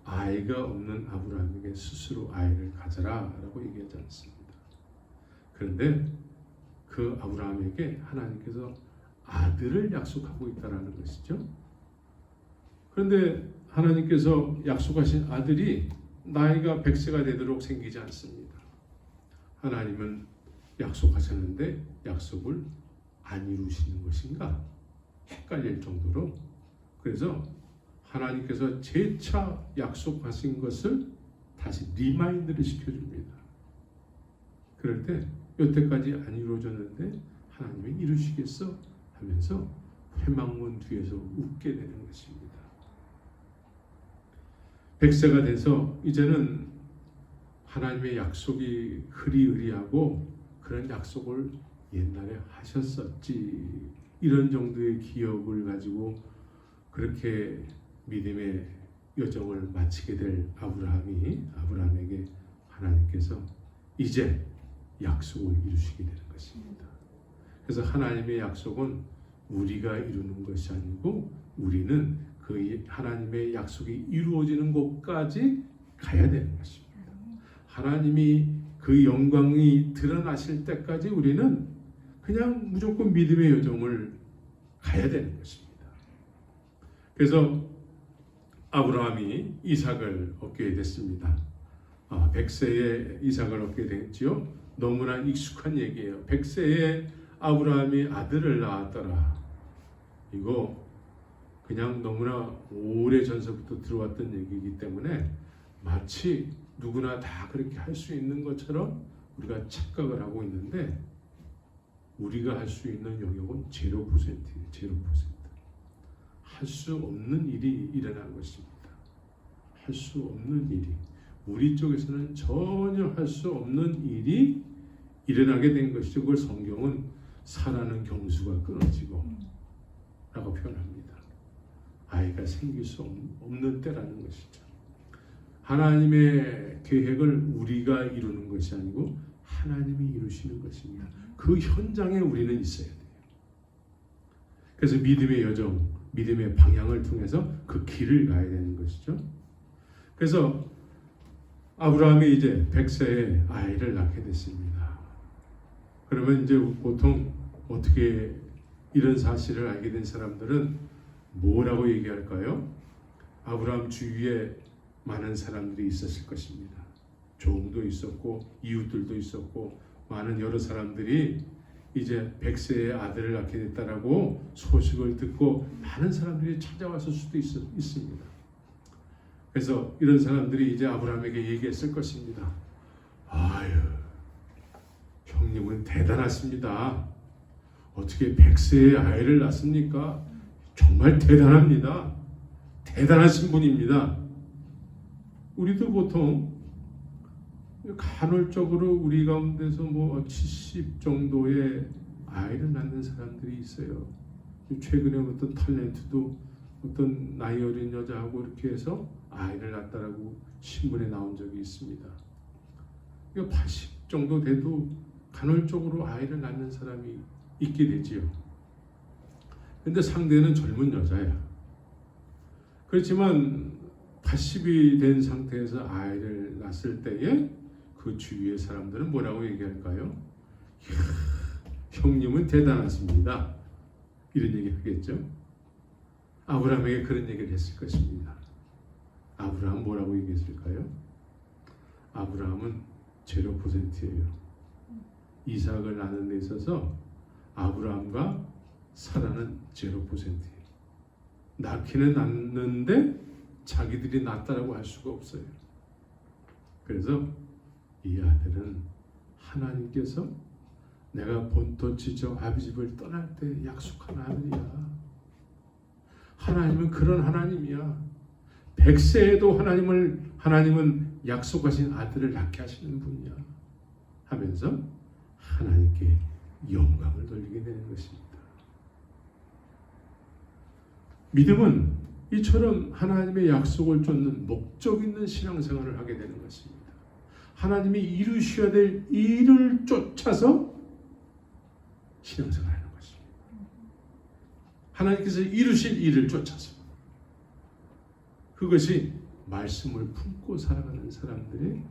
Speaker 1: 아이가 없는 아브라함에게 스스로 아이를 가져라 라고 얘기하지 않습니다. 그런데 그 아브라함에게 하나님께서 아들을 약속하고 있다는 것이죠. 그런데 하나님께서 약속하신 아들이 나이가 100세가 되도록 생기지 않습니다. 하나님은 약속하셨는데 약속을 안 이루시는 것인가 헷갈릴 정도로, 그래서 하나님께서 재차 약속하신 것을 다시 리마인드를 시켜줍니다. 그럴 때 여태까지 안 이루어졌는데 하나님이 이루시겠어? 하면서 회망문 뒤에서 웃게 되는 것입니다. 100세가 돼서 이제는 하나님의 약속이 흐리흐리하고 그런 약속을 옛날에 하셨었지, 이런 정도의 기억을 가지고 그렇게 믿음의 여정을 마치게 될 아브라함에게 하나님께서 이제 약속을 이루시게 되는 것입니다. 그래서 하나님의 약속은 우리가 이루는 것이 아니고 우리는 그 하나님의 약속이 이루어지는 곳까지 가야 되는 것입니다. 하나님이 그 영광이 드러나실 때까지 우리는 그냥 무조건 믿음의 여정을 가야 되는 것입니다. 그래서 아브라함이 이삭을 얻게 됐습니다. 100세에 이삭을 얻게 됐지요. 너무나 익숙한 얘기예요. 100세에 아브라함이 아들을 낳았더라. 이거 그냥 너무나 오래 전서부터 들어왔던 얘기이기 때문에 마치 누구나 다 그렇게 할 수 있는 것처럼 우리가 착각을 하고 있는데, 우리가 할 수 있는 영역은 0%예요. 0%. 할 수 없는 일이 일어난 것입니다. 할 수 없는 일이, 우리 쪽에서는 전혀 할 수 없는 일이 일어나게 된 것이죠. 그걸 성경은 사라는 경수가 끊어지고 라고 표현합니다. 아이가 생길 수 없는 때라는 것이죠. 하나님의 계획을 우리가 이루는 것이 아니고 하나님이 이루시는 것입니다. 그 현장에 우리는 있어야 돼요. 그래서 믿음의 여정, 믿음의 방향을 통해서 그 길을 가야 되는 것이죠. 그래서 아브라함이 이제 100세에 아이를 낳게 됐습니다. 그러면 이제 보통 어떻게 이런 사실을 알게 된 사람들은 뭐라고 얘기할까요? 아브라함 주위에 많은 사람들이 있었을 것입니다. 종도 있었고 이웃들도 있었고 많은 여러 사람들이 이제 100세의 아들을 낳게 됐다라고 소식을 듣고 많은 사람들이 찾아왔을 수도 있습니다. 그래서 이런 사람들이 이제 아브라함에게 얘기했을 것입니다. 아유, 형님은 대단하십니다. 어떻게 100세의 아이를 낳습니까? 정말 대단합니다. 대단하신 분입니다. 우리도 보통 간헐적으로 우리 가운데서 70 정도의 아이를 낳는 사람들이 있어요. 최근에 어떤 탤런트도 어떤 나이 어린 여자하고 이렇게 해서 아이를 낳았다라고 신문에 나온 적이 있습니다. 80 정도 돼도 간헐적으로 아이를 낳는 사람이 있게 되지요. 근데 상대는 젊은 여자야. 그렇지만 80이 된 상태에서 아이를 낳았을 때에 그 주위의 사람들은 뭐라고 얘기할까요? 형님은 대단하십니다. 이런 얘기 하겠죠. 아브라함에게 그런 얘기를 했을 것입니다. 아브라함 뭐라고 얘기했을까요? 아브라함은 0%예요. 이삭을 낳는 데 있어서 아브라함과 사라는 0%예요. 낳기는 낳는데 자기들이 낳았다라고 할 수가 없어요. 그래서 이 아들은 하나님께서 내가 본토 지적 아비 집을 떠날 때 약속한 아들이야. 하나님은 그런 하나님이야. 100세에도 하나님은 약속하신 아들을 낳게 하시는 분이야. 하면서 하나님께 영광을 돌리게 되는 것입니다. 믿음은 이처럼 하나님의 약속을 쫓는 목적 있는 신앙생활을 하게 되는 것입니다. 하나님이 이루셔야 될 일을 쫓아서 신앙생활하는 것입니다. 하나님께서 이루실 일을 쫓아서. 그것이 말씀을 품고 살아가는 사람들의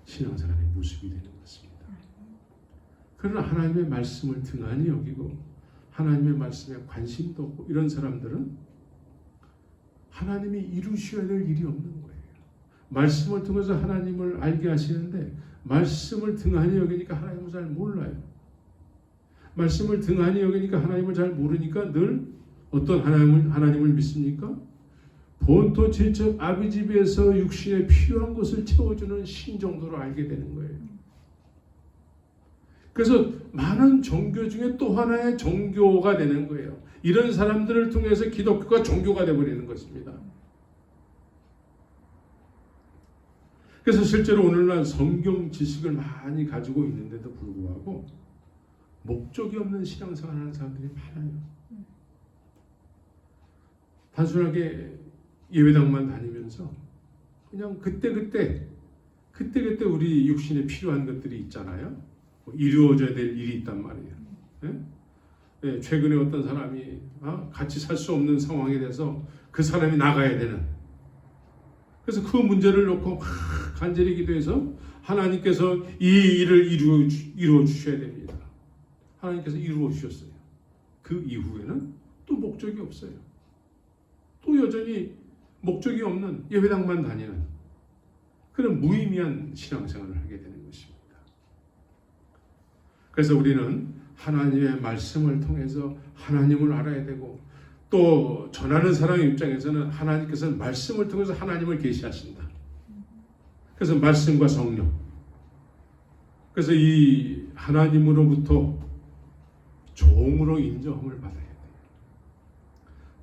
Speaker 1: 신앙생활의 모습이 되는 것입니다. 그러나 하나님의 말씀을 등한히 여기고 하나님의 말씀에 관심도 없고 이런 사람들은 하나님이 이루셔야 될 일이 없는 거예요. 말씀을 통해서 하나님을 알게 하시는데 말씀을 등한히 여기니까 하나님을 잘 몰라요. 말씀을 등한히 여기니까 하나님을 잘 모르니까 늘 어떤 하나님을 믿습니까? 본토 질적 아비 집에서 육신에 필요한 것을 채워주는 신 정도로 알게 되는 거예요. 그래서 많은 종교 중에 또 하나의 종교가 되는 거예요. 이런 사람들을 통해서 기독교가 종교가 되어버리는 것입니다. 그래서 실제로 오늘날 성경 지식을 많이 가지고 있는데도 불구하고 목적이 없는 신앙생활을 하는 사람들이 많아요. 단순하게 예배당만 다니면서 그냥 그때그때 우리 육신에 필요한 것들이 있잖아요. 이루어져야 될 일이 있단 말이에요. 네? 최근에 어떤 사람이 같이 살 수 없는 상황에 대해서 그 사람이 나가야 되는, 그래서 그 문제를 놓고 간절히 기도해서 하나님께서 이 일을 이루어 주셔야 됩니다. 하나님께서 이루어 주셨어요. 그 이후에는 또 목적이 없어요. 또 여전히 목적이 없는 예배당만 다니는 그런 무의미한 신앙생활을 하게 되는 것입니다. 그래서 우리는 하나님의 말씀을 통해서 하나님을 알아야 되고, 또 전하는 사람의 입장에서는 하나님께서는 말씀을 통해서 하나님을 계시하신다. 그래서 말씀과 성령, 그래서 이 하나님으로부터 종으로 인정함을 받아야 돼요.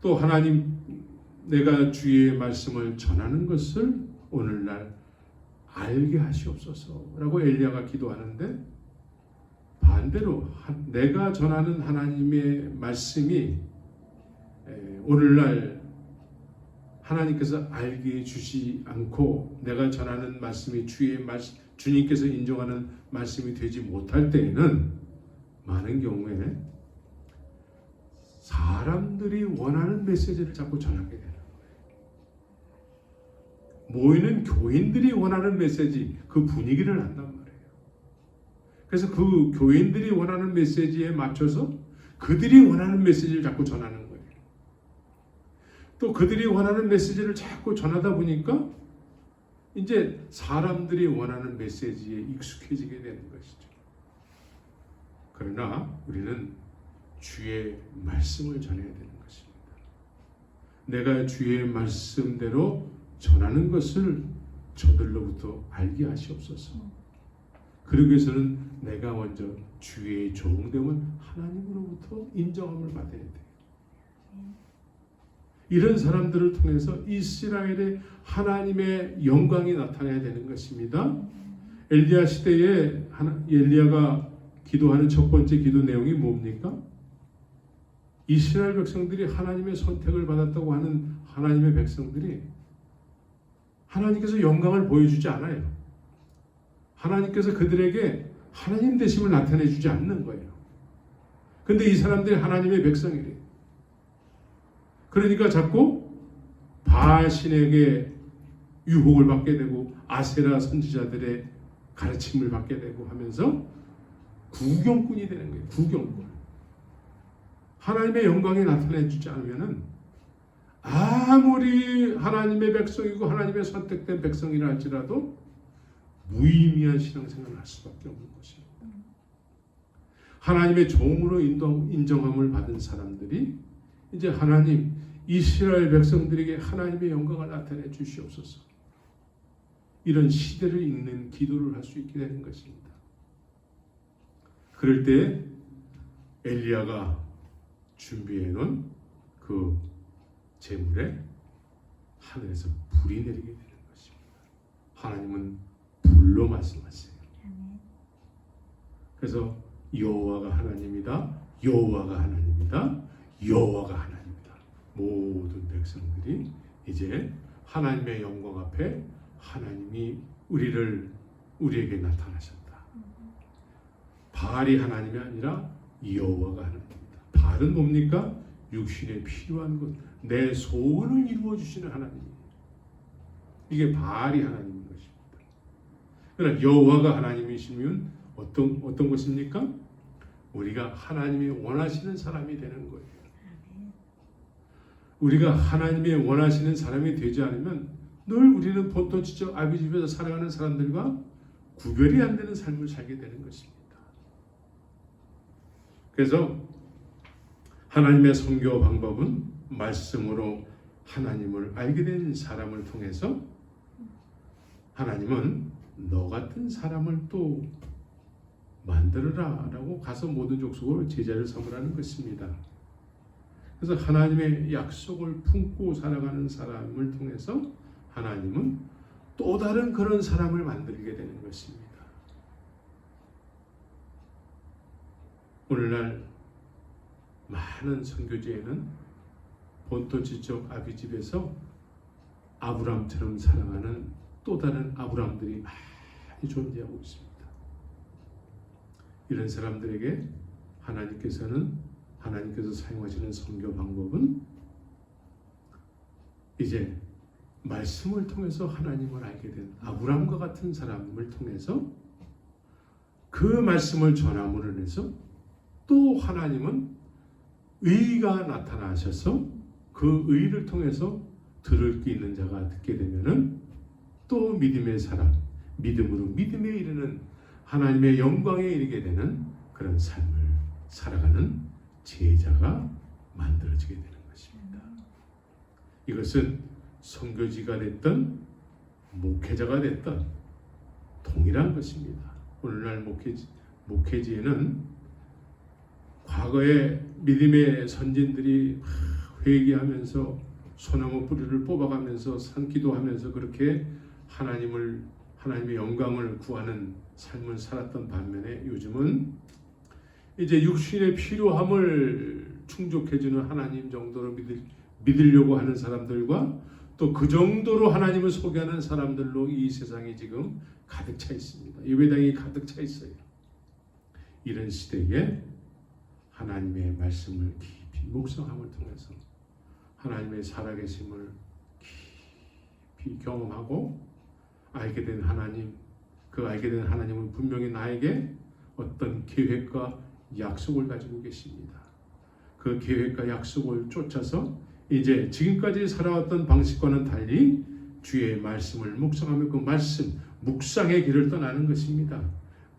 Speaker 1: 또 하나님, 내가 주의 말씀을 전하는 것을 오늘날 알게 하시옵소서라고 엘리야가 기도하는데, 반대로 내가 전하는 하나님의 말씀이 오늘날 하나님께서 알게 해주지 않고 내가 전하는 말씀이 주님께서 인정하는 말씀이 되지 못할 때에는 많은 경우에 사람들이 원하는 메시지를 자꾸 전하게 되는 거예요. 모이는 교인들이 원하는 메시지, 그 분위기를 안단 말이에요. 그래서 그 교인들이 원하는 메시지에 맞춰서 그들이 원하는 메시지를 자꾸 전하는 거예요. 또 그들이 원하는 메시지를 자꾸 전하다 보니까 이제 사람들이 원하는 메시지에 익숙해지게 되는 것이죠. 그러나 우리는 주의 말씀을 전해야 되는 것입니다. 내가 주의 말씀대로 전하는 것을 저들로부터 알게 하시옵소서. 그러기 위해서는 내가 먼저 주의 종됨은 하나님으로부터 인정함을 받아야 돼요. 이런 사람들을 통해서 이스라엘의 하나님의 영광이 나타나야 되는 것입니다. 엘리야 시대에 엘리야가 기도하는 첫 번째 기도 내용이 뭡니까? 이스라엘 백성들이 하나님의 선택을 받았다고 하는 하나님의 백성들이 하나님께서 영광을 보여주지 않아요. 하나님께서 그들에게 하나님 되심을 나타내 주지 않는 거예요. 근데 이 사람들이 하나님의 백성이래요. 그러니까 자꾸 바알 신에게 유혹을 받게 되고 아세라 선지자들의 가르침을 받게 되고 하면서 구경꾼이 되는 거예요. 구경꾼. 하나님의 영광이 나타내 주지 않으면은 아무리 하나님의 백성이고 하나님의 선택된 백성이라 할지라도 무의미한 신앙생활을 할 수밖에 없는 것입니다. 하나님의 종으로 인정함을 받은 사람들이 이제 하나님 이스라엘 백성들에게 하나님의 영광을 나타내 주시옵소서. 이런 시대를 읽는 기도를 할 수 있게 되는 것입니다. 그럴 때 엘리야가 준비해 놓은 그 제물에 하늘에서 불이 내리게 되는 것입니다. 하나님은 불로 말씀하세요. 그래서 여호와가 하나님이다. 여호와가 하나님이다. 여호와가 하나님이다. 모든 백성들이 이제 하나님의 영광 앞에 하나님이 우리에게 나타나셨다. 바알이 하나님이 아니라 여호와가 하나님이다. 바알은 뭡니까? 육신에 필요한 것, 내 소원을 이루어 주시는 하나님이에요. 이게 바알이 하나님인 것입니다. 그러나 여호와가 하나님이시면 어떤 것입니까? 우리가 하나님이 원하시는 사람이 되는 거예요. 우리가 하나님이 원하시는 사람이 되지 않으면 늘 우리는 보통 지적 아비 집에서 살아가는 사람들과 구별이 안 되는 삶을 살게 되는 것입니다. 그래서 하나님의 선교 방법은 말씀으로 하나님을 알게 된 사람을 통해서 하나님은 너 같은 사람을 또 만들어라 라고 가서 모든 족속으로 제자를 삼으라는 것입니다. 그래서 하나님의 약속을 품고 살아가는 사람을 통해서 하나님은 또 다른 그런 사람을 만들게 되는 것입니다. 오늘날 많은 선교지에는 본토 지쪽 아비집에서 아브람처럼 살아가는 또 다른 아브람들이 많이 존재하고 있습니다. 이런 사람들에게 하나님께서 사용하시는 선교 방법은 이제 말씀을 통해서 하나님을 알게 된 아브람과 같은 사람을 통해서 그 말씀을 전함으로 인해서 또 하나님은 의가 나타나셔서 그 의를 통해서 들을 게 있는 자가 듣게 되면은 또 믿음의 사람, 믿음으로 믿음에 이르는 하나님의 영광에 이르게 되는 그런 삶을 살아가는 제자가 만들어지게 되는 것입니다. 이것은 선교지가 됐든 목회자가 됐든 동일한 것입니다. 오늘날 목회지에는 과거에 믿음의 선진들이 회개하면서 소나무 뿌리를 뽑아가면서 산기도하면서 그렇게 하나님의 영광을 구하는 삶을 살았던 반면에 요즘은 이제 육신의 필요함을 충족해주는 하나님 정도로 믿으려고 하는 사람들과 또 그 정도로 하나님을 소개하는 사람들로 이 세상이 지금 가득 차 있습니다. 예배당이 가득 차 있어요. 이런 시대에 하나님의 말씀을 깊이 묵상함을 통해서 하나님의 살아계심을 깊이 경험하고 알게 된 하나님, 그 알게 된 하나님은 분명히 나에게 어떤 계획과 약속을 가지고 계십니다. 그 계획과 약속을 쫓아서 이제 지금까지 살아왔던 방식과는 달리 주의 말씀을 묵상하며 그 말씀, 묵상의 길을 떠나는 것입니다.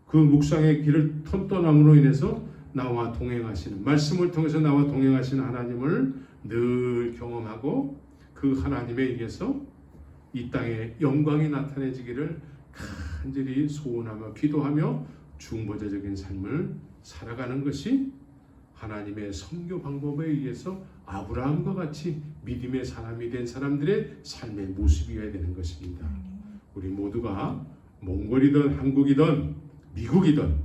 Speaker 1: 그 묵상의 길을 떠남으로 인해서 나와 동행하시는, 말씀을 통해서 나와 동행하시는 하나님을 늘 경험하고 그 하나님에 의해서 이 땅에 영광이 나타내지기를 간절히 소원하며 기도하며 중보자적인 삶을 살아가는 것이 하나님의 선교 방법에 의해서 아브라함과 같이 믿음의 사람이 된 사람들의 삶의 모습이어야 되는 것입니다. 우리 모두가 몽골이든 한국이든 미국이든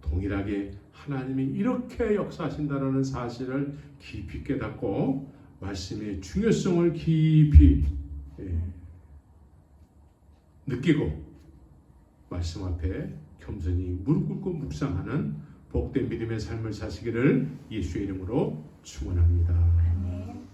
Speaker 1: 동일하게 하나님이 이렇게 역사하신다는 사실을 깊이 깨닫고 말씀의 중요성을 깊이 느끼고 말씀 앞에 겸손히 무릎 꿇고 묵상하는 복된 믿음의 삶을 사시기를 예수의 이름으로 축원합니다.
Speaker 2: 아멘.